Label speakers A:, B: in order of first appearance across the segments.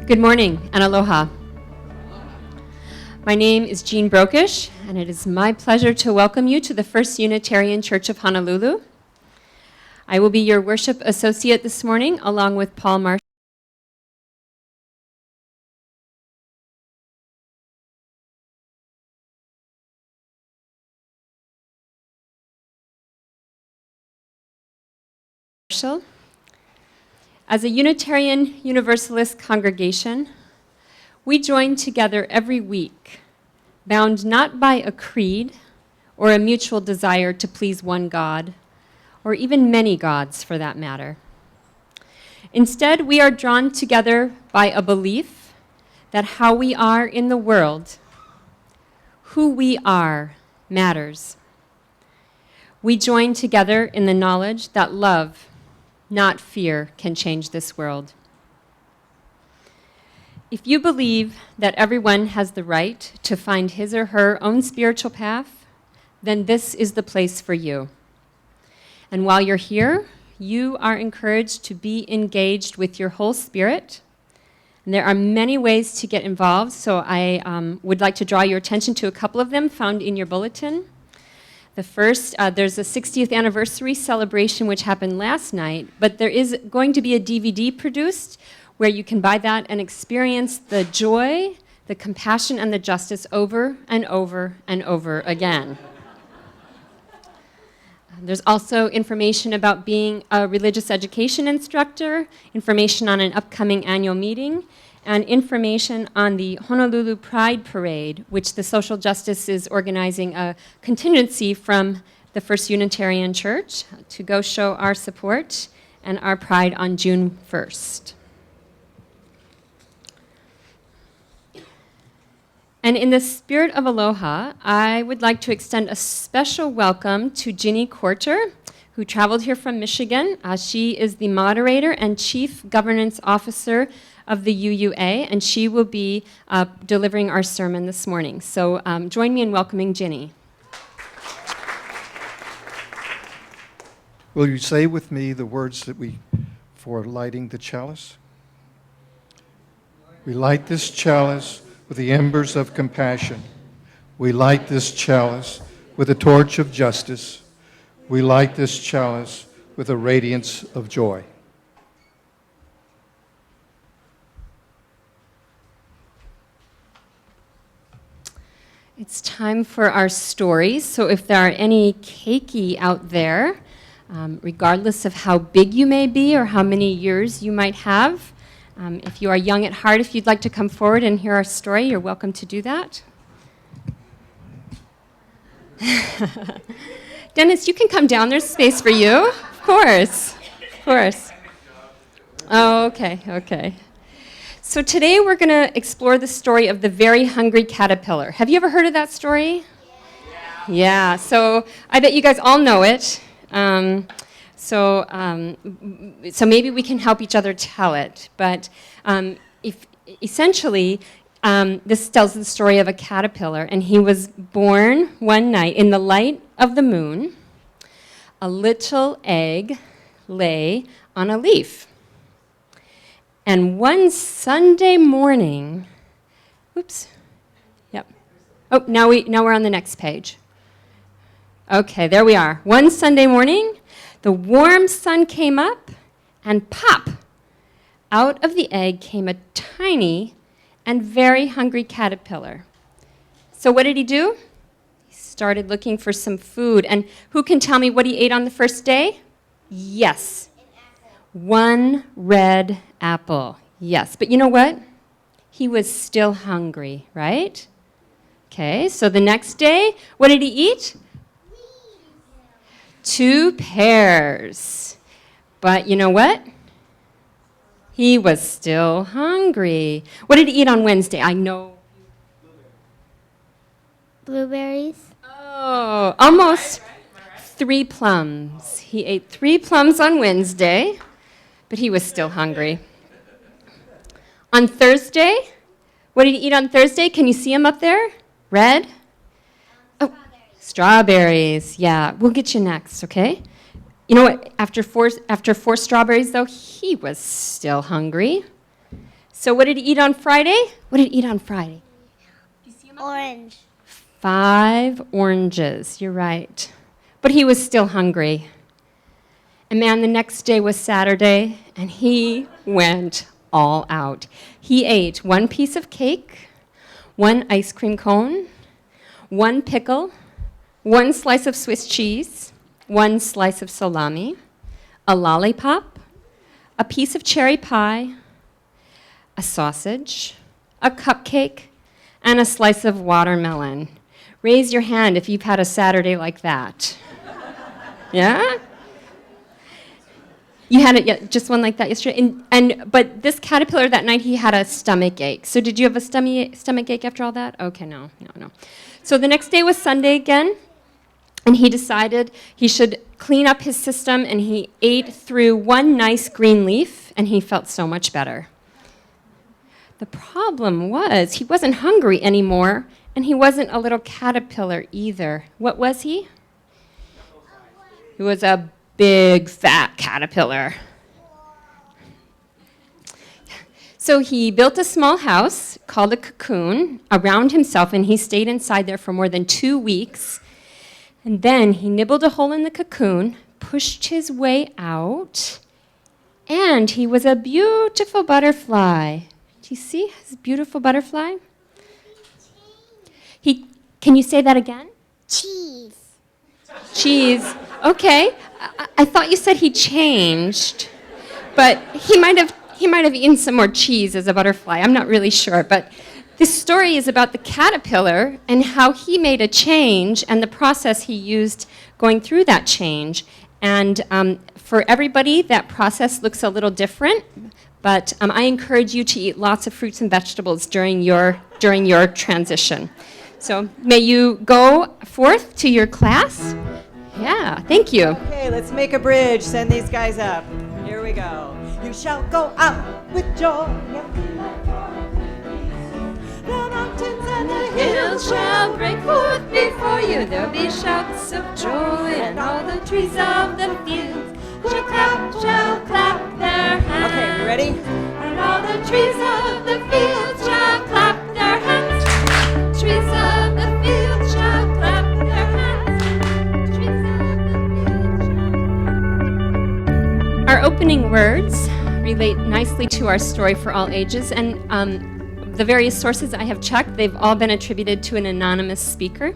A: Good morning and aloha. My name is Jean Brokish, and it is my pleasure to welcome you to the First Unitarian Church of Honolulu. I will be your worship associate this morning, along with Paul Marshall. As a Unitarian Universalist congregation, we join together every week, bound not by a creed or a mutual desire to please one God, or even many gods for that matter. Instead, we are drawn together by a belief that how we are in the world, who we are, matters. We join together in the knowledge that love, not fear, can change this world. If you believe that everyone has the right to find his or her own spiritual path, then this is the place for you. And while you're here, you are encouraged to be engaged with your whole spirit. And there are many ways to get involved, so I would like to draw your attention to a couple of them found in your bulletin. The first, there's a 60th anniversary celebration which happened last night, but there is going to be a DVD produced where you can buy that and experience the joy, the compassion, and the justice over and over and over again. There's also information about being a religious education instructor, information on an upcoming annual meeting, and information on the Honolulu Pride Parade, which the Social Justice is organizing a contingency from the First Unitarian Church to go show our support and our pride on June 1st. And in the spirit of aloha, I would like to extend a special welcome to Gini, who traveled here from Michigan. She is the moderator and chief governance officer of the UUA, and she will be delivering our sermon this morning. So join me in welcoming Gini.
B: Will you say with me the words that for lighting the chalice? We light this chalice with the embers of compassion. We light this chalice with a torch of justice. We light this chalice with a radiance of joy.
A: It's time for our stories. So if there are any keiki out there, regardless of how big you may be or how many years you might have, if you are young at heart, if you'd like to come forward and hear our story, you're welcome to do that. Dennis, you can come down. There's space for you. Of course. Of course. Oh, okay. So today we're going to explore the story of the very hungry caterpillar. Have you ever heard of that story? Yeah. So I bet you guys all know it. So maybe we can help each other tell it. But essentially, this tells the story of a caterpillar, and he was born one night in the light of the moon. A little egg lay on a leaf. And one Sunday morning, Oh, now we're on the next page. Okay, there we are. One Sunday morning, the warm sun came up, and pop! Out of the egg came a tiny and very hungry caterpillar. So what did he do? He started looking for some food. And who can tell me what he ate on the first day? Yes. One red apple. Yes. But you know what? He was still hungry, right? Okay, so the next day, what did he eat? 2 pears. But you know what? He was still hungry. What did he eat on Wednesday? I know.
C: Blueberries.
A: Oh, almost 3 plums. He ate 3 plums on Wednesday, but he was still hungry. On Thursday, what did he eat on Thursday? Can you see him up there? Red? Oh, strawberries. Yeah, we'll get you next, okay? You know what? After four strawberries, though, he was still hungry. So what did he eat on Friday? What did he eat on Friday?
C: Orange.
A: 5 oranges, you're right. But he was still hungry. And man, the next day was Saturday, and he went all out. He ate 1 piece of cake, 1 ice cream cone, 1 pickle, 1 slice of Swiss cheese, 1 slice of salami, a lollipop, a piece of cherry pie, a sausage, a cupcake, and a slice of watermelon. Raise your hand if you've had a Saturday like that. Yeah? You had it, just one like that yesterday? But this caterpillar that night, he had a stomach ache. So did you have a stomach ache after all that? Okay, no. So the next day was Sunday again, and he decided he should clean up his system, and he ate through 1 nice green leaf, and he felt so much better. The problem was he wasn't hungry anymore, and he wasn't a little caterpillar either. What was he? He was a big, fat caterpillar. So he built a small house called a cocoon around himself, and he stayed inside there for more than 2 weeks. And then he nibbled a hole in the cocoon, pushed his way out, and he was a beautiful butterfly. Do you see his beautiful butterfly? Can you say that again?
C: Cheese.
A: Cheese. Okay. I thought you said he changed, but he might have eaten some more cheese as a butterfly. I'm not really sure, but this story is about the caterpillar and how he made a change and the process he used going through that change. And for everybody, that process looks a little different, but I encourage you to eat lots of fruits and vegetables during your transition. So may you go forth to your class. Yeah, thank you.
D: Okay, let's make a bridge. Send these guys up. Here we go. You shall go out with joy. The mountains and the hills shall break forth before you. There'll be shouts of joy, and all the trees of the fields shall clap their hands. Okay, you ready? And all the trees of the fields shall clap their hands. Trees of the fields shall clap their hands. Trees of the fields shall...
A: Our opening words relate nicely to our story for all ages, and the various sources I have checked, they've all been attributed to an anonymous speaker.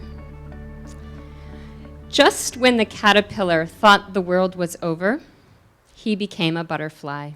A: Just when the caterpillar thought the world was over, he became a butterfly.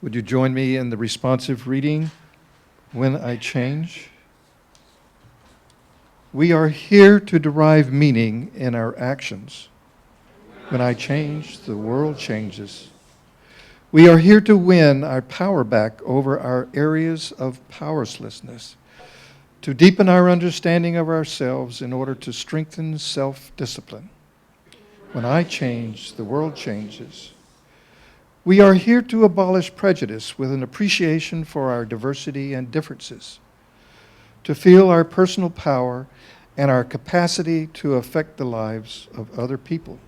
B: Would you join me in the responsive reading, When I Change? We are here to derive meaning in our actions. When I change, the world changes. We are here to win our power back over our areas of powerlessness, to deepen our understanding of ourselves in order to strengthen self-discipline. When I change, the world changes. We are here to abolish prejudice with an appreciation for our diversity and differences, to feel our personal power and our capacity to affect the lives of other people.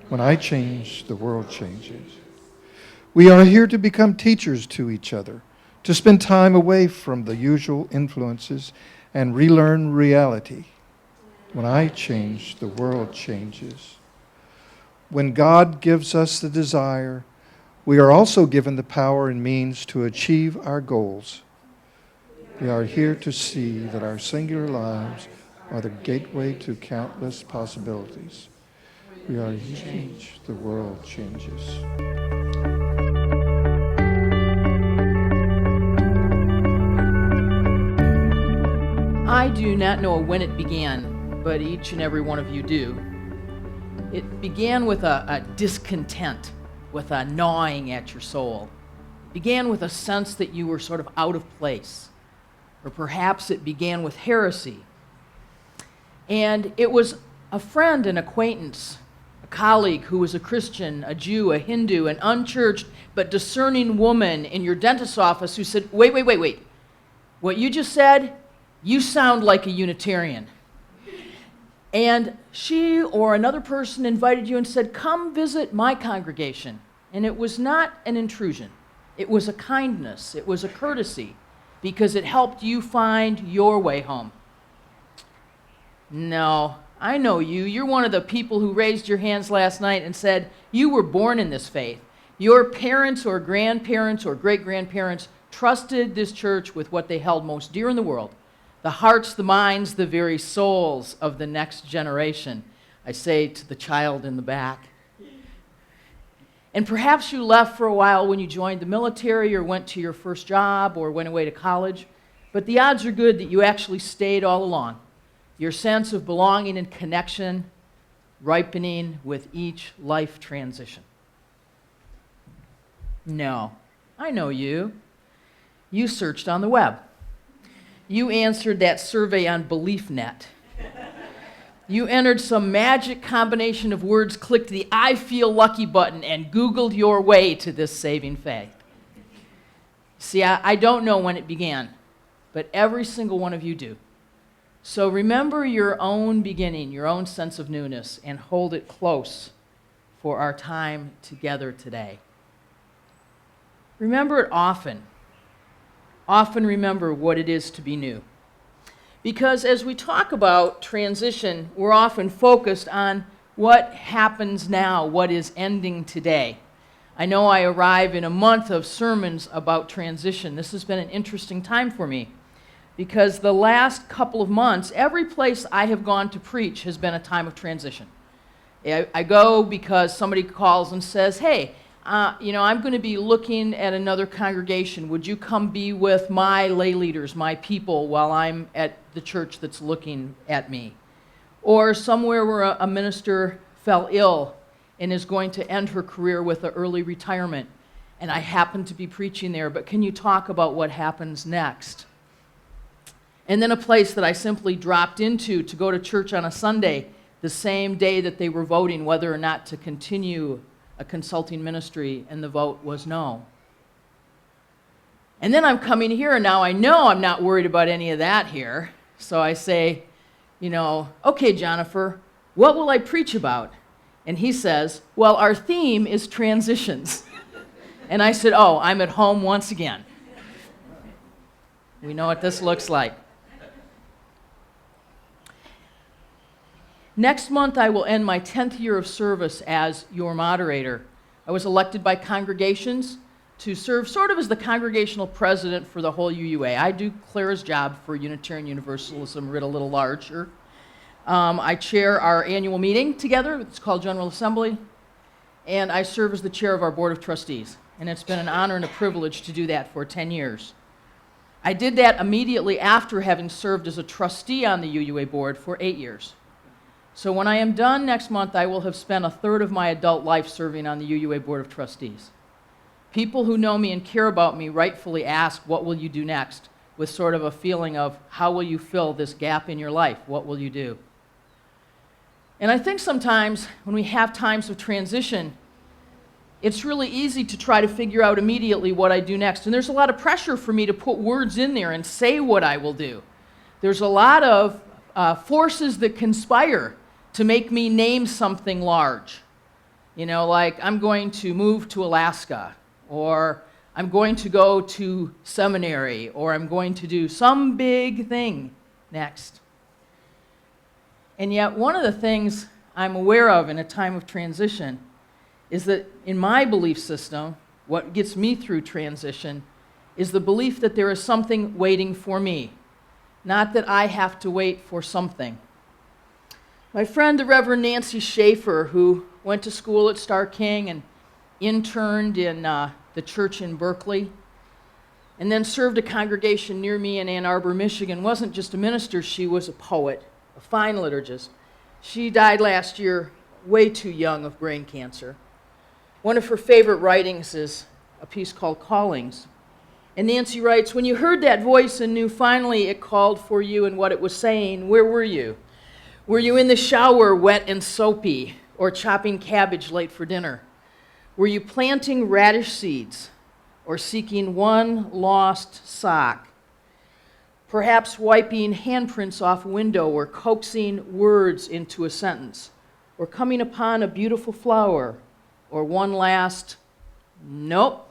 B: When I change, the world changes. We are here to become teachers to each other, to spend time away from the usual influences and relearn reality. When I change, the world changes. When God gives us the desire, we are also given the power and means to achieve our goals. We are here to see that our singular lives are the gateway to countless possibilities. We are here to change, the world changes.
E: I do not know when it began, but each and every one of you do. It began with a discontent, with a gnawing at your soul. It began with a sense that you were sort of out of place. Or perhaps it began with heresy. And it was a friend, an acquaintance, a colleague who was a Christian, a Jew, a Hindu, an unchurched but discerning woman in your dentist's office who said, wait. What you just said, you sound like a Unitarian. And she or another person invited you and said, come visit my congregation. And it was not an intrusion. It was a kindness. It was a courtesy because it helped you find your way home. No, I know you. You're one of the people who raised your hands last night and said you were born in this faith. Your parents or grandparents or great-grandparents trusted this church with what they held most dear in the world. The hearts, the minds, the very souls of the next generation. I say to the child in the back. And perhaps you left for a while when you joined the military or went to your first job or went away to college, but the odds are good that you actually stayed all along. Your sense of belonging and connection ripening with each life transition. No, I know you. You searched on the web. You answered that survey on BeliefNet. You entered some magic combination of words, clicked the I feel lucky button, and Googled your way to this saving faith. See, I don't know when it began, but every single one of you do. So remember your own beginning, your own sense of newness, and hold it close for our time together today. Remember it often. Often remember what it is to be new. Because as we talk about transition, we're often focused on what happens now, what is ending today. I know I arrive in a month of sermons about transition. This has been an interesting time for me because the last couple of months, every place I have gone to preach has been a time of transition. I go because somebody calls and says, hey, I'm going to be looking at another congregation. Would you come be with my lay leaders, my people, while I'm at the church that's looking at me? Or somewhere where a minister fell ill and is going to end her career with an early retirement, and I happen to be preaching there, but can you talk about what happens next? And then a place that I simply dropped into to go to church on a Sunday, the same day that they were voting whether or not to continue a consulting ministry, and the vote was no. And then I'm coming here, and now I know I'm not worried about any of that here. So I say, okay, Jennifer, what will I preach about? And he says, well, our theme is transitions. And I said, oh, I'm at home once again. We know what this looks like. Next month, I will end my 10th year of service as your moderator. I was elected by congregations to serve sort of as the congregational president for the whole UUA. I do Clara's job for Unitarian Universalism writ a little larger. I chair our annual meeting together. It's called General Assembly. And I serve as the chair of our Board of Trustees. and it's been an honor and a privilege to do that for 10 years. I did that immediately after having served as a trustee on the UUA board for 8 years. So when I am done next month, I will have spent a third of my adult life serving on the UUA Board of Trustees. People who know me and care about me rightfully ask, what will you do next? With sort of a feeling of, how will you fill this gap in your life? What will you do? And I think sometimes when we have times of transition, it's really easy to try to figure out immediately what I do next. And there's a lot of pressure for me to put words in there and say what I will do. There's a lot of forces that conspire to make me name something large. You know, like I'm going to move to Alaska, or I'm going to go to seminary, or I'm going to do some big thing next. And yet one of the things I'm aware of in a time of transition is that in my belief system, what gets me through transition is the belief that there is something waiting for me, not that I have to wait for something. My friend, the Reverend Nancy Schaefer, who went to school at Starr King and interned in the church in Berkeley, and then served a congregation near me in Ann Arbor, Michigan, wasn't just a minister, she was a poet, a fine liturgist. She died last year, way too young, of brain cancer. One of her favorite writings is a piece called Callings. And Nancy writes, when you heard that voice and knew finally it called for you and what it was saying, where were you? Were you in the shower, wet and soapy, or chopping cabbage late for dinner? Were you planting radish seeds, or seeking one lost sock? Perhaps wiping handprints off a window, or coaxing words into a sentence, or coming upon a beautiful flower, or one last, nope.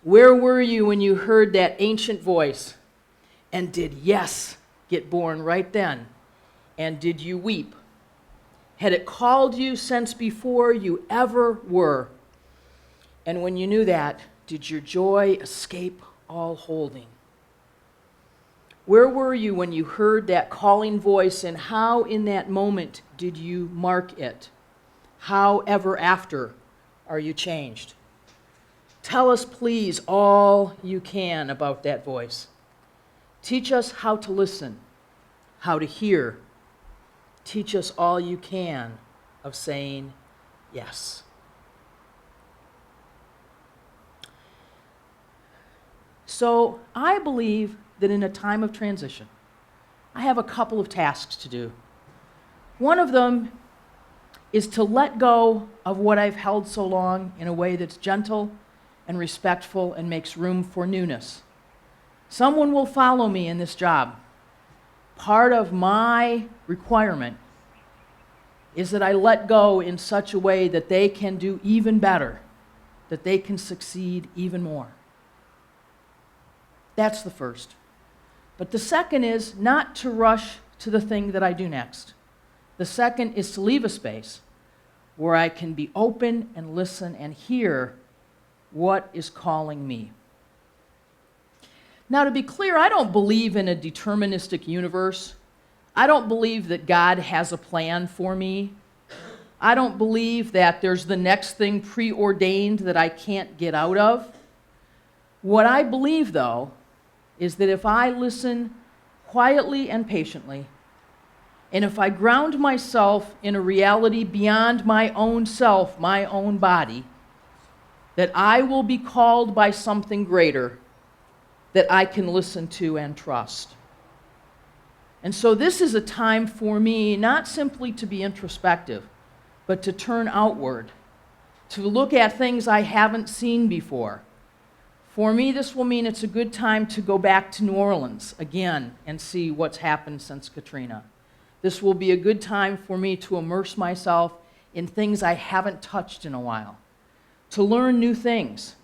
E: Where were you when you heard that ancient voice? And did yes get born right then? And did you weep? Had it called you since before you ever were? And when you knew that, did your joy escape all holding? Where were you when you heard that calling voice, and how in that moment did you mark it? How ever after are you changed? Tell us, please, all you can about that voice. Teach us how to listen, how to hear. Teach us all you can of saying yes. So I believe that in a time of transition, I have a couple of tasks to do. One of them is to let go of what I've held so long in a way that's gentle and respectful and makes room for newness. Someone will follow me in this job. Part of my requirement is that I let go in such a way that they can do even better, that they can succeed even more. That's the first. But the second is not to rush to the thing that I do next. The second is to leave a space where I can be open and listen and hear what is calling me. Now, to be clear, I don't believe in a deterministic universe. I don't believe that God has a plan for me. I don't believe that there's the next thing preordained that I can't get out of. What I believe, though, is that if I listen quietly and patiently, and if I ground myself in a reality beyond my own self, my own body, that I will be called by something greater that I can listen to and trust. And so this is a time for me not simply to be introspective, but to turn outward, to look at things I haven't seen before. For me, this will mean it's a good time to go back to New Orleans again and see what's happened since Katrina. This will be a good time for me to immerse myself in things I haven't touched in a while, to learn new things,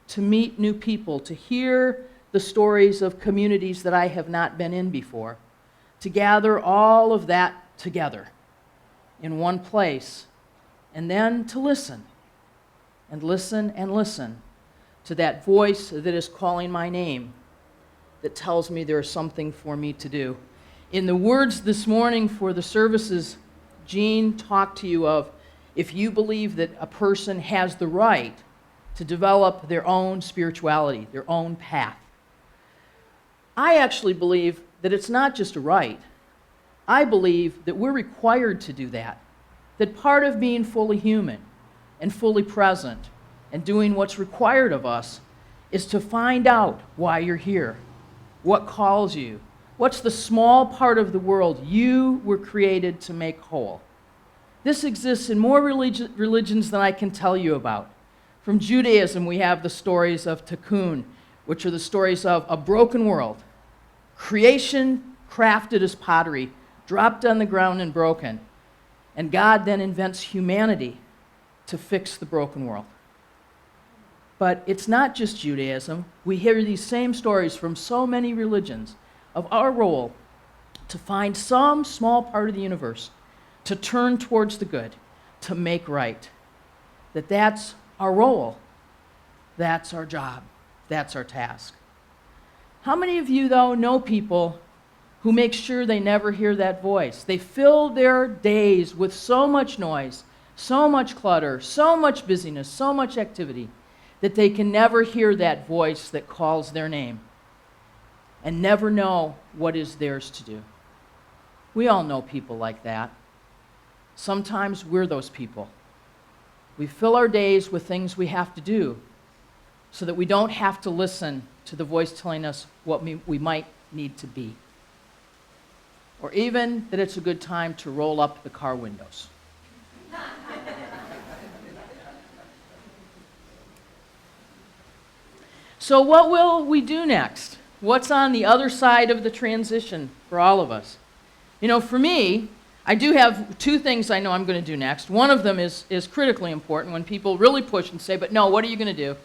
E: to meet new people, to hear the stories of communities that I have not been in before, to gather all of that together in one place, and then to listen, and listen, and listen to that voice that is calling my name, that tells me there is something for me to do. In the words this morning for the services, Jean talked to you of, if you believe that a person has the right to develop their own spirituality, their own path. I actually believe that it's not just a right. I believe that we're required to do that. That part of being fully human and fully present and doing what's required of us is to find out why you're here, what calls you, what's the small part of the world you were created to make whole. This exists in more religions than I can tell you about. From Judaism, we have the stories of Tikkun, which are the stories of a broken world. Creation crafted as pottery, dropped on the ground and broken. And God then invents humanity to fix the broken world. But it's not just Judaism. We hear these same stories from so many religions of our role to find some small part of the universe, to turn towards the good, to make right. That's our role. That's our job. That's our task. How many of you, though, know people who make sure they never hear that voice? They fill their days with so much noise, so much clutter, so much busyness, so much activity, that they can never hear that voice that calls their name and never know what is theirs to do. We all know people like that. Sometimes we're those people. We fill our days with things we have to do so that we don't have to listen to the voice telling us what we might need to be. Or even that it's a good time to roll up the car windows. So what will we do next? What's on the other side of the transition for all of us? You know, for me, I do have two things I know I'm going to do next. One of them is critically important when people really push and say, but no, what are you going to do?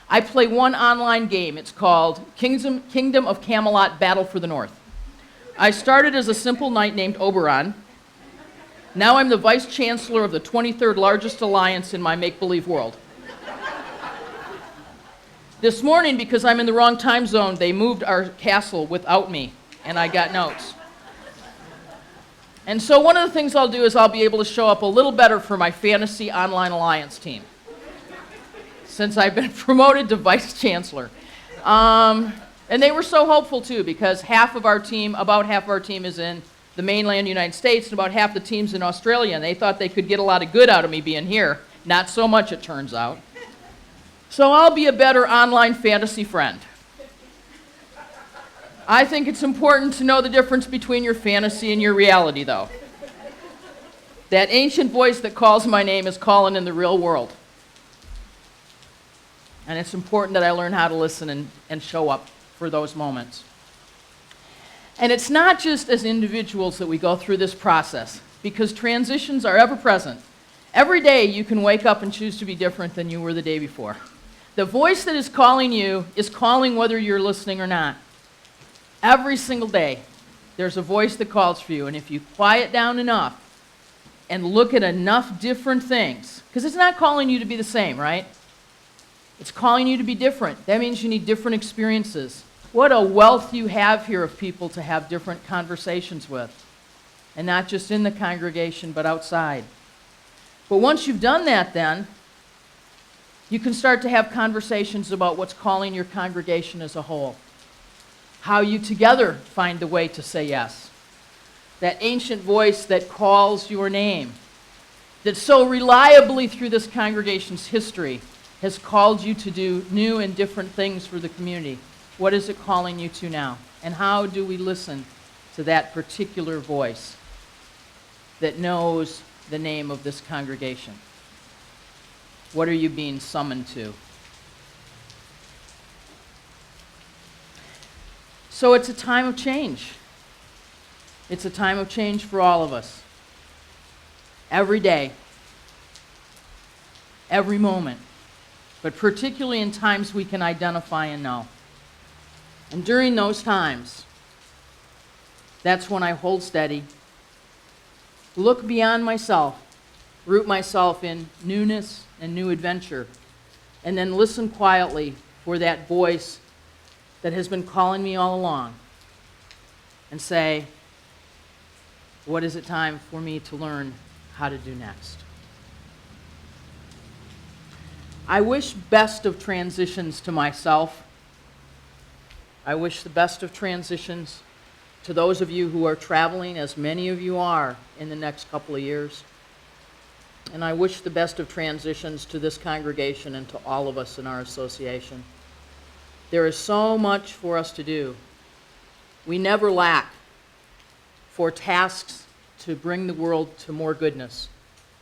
E: I play one online game. It's called Kingdom of Camelot Battle for the North. I started as a simple knight named Oberon. Now I'm the vice chancellor of the 23rd largest alliance in my make-believe world. This morning, because I'm in the wrong time zone, they moved our castle without me, and I got notes. And so one of the things I'll do is I'll be able to show up a little better for my fantasy online alliance team, since I've been promoted to vice chancellor. And they were so hopeful, too, because about half of our team is in the mainland United States, and about half the team's in Australia, and they thought they could get a lot of good out of me being here. Not so much, it turns out. So I'll be a better online fantasy friend. I think it's important to know the difference between your fantasy and your reality, though. That ancient voice that calls my name is calling in the real world. And it's important that I learn how to listen and show up for those moments. And it's not just as individuals that we go through this process, because transitions are ever present. Every day you can wake up and choose to be different than you were the day before. The voice that is calling you is calling whether you're listening or not. Every single day, there's a voice that calls for you, and if you quiet down enough and look at enough different things, because it's not calling you to be the same, right? It's calling you to be different. That means you need different experiences. What a wealth you have here of people to have different conversations with, and not just in the congregation, but outside. But once you've done that, then, you can start to have conversations about what's calling your congregation as a whole. How you together find the way to say yes. That ancient voice that calls your name, that so reliably through this congregation's history has called you to do new and different things for the community. What is it calling you to now? And how do we listen to that particular voice that knows the name of this congregation? What are you being summoned to? So it's a time of change. It's a time of change for all of us. Every day. Every moment. But particularly in times we can identify and know. And during those times, that's when I hold steady, look beyond myself, root myself in newness and new adventure, and then listen quietly for that voice that has been calling me all along, and say, what is it time for me to learn how to do next? I wish best of transitions to myself. I wish the best of transitions to those of you who are traveling, as many of you are, in the next couple of years. And I wish the best of transitions to this congregation and to all of us in our association. There is so much for us to do. We never lack for tasks to bring the world to more goodness,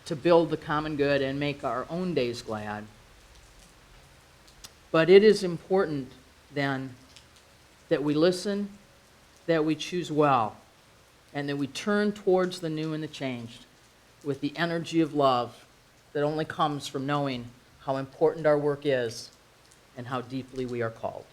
E: to build the common good and make our own days glad. But it is important, then, that we listen, that we choose well, and that we turn towards the new and the changed with the energy of love that only comes from knowing how important our work is and how deeply we are called.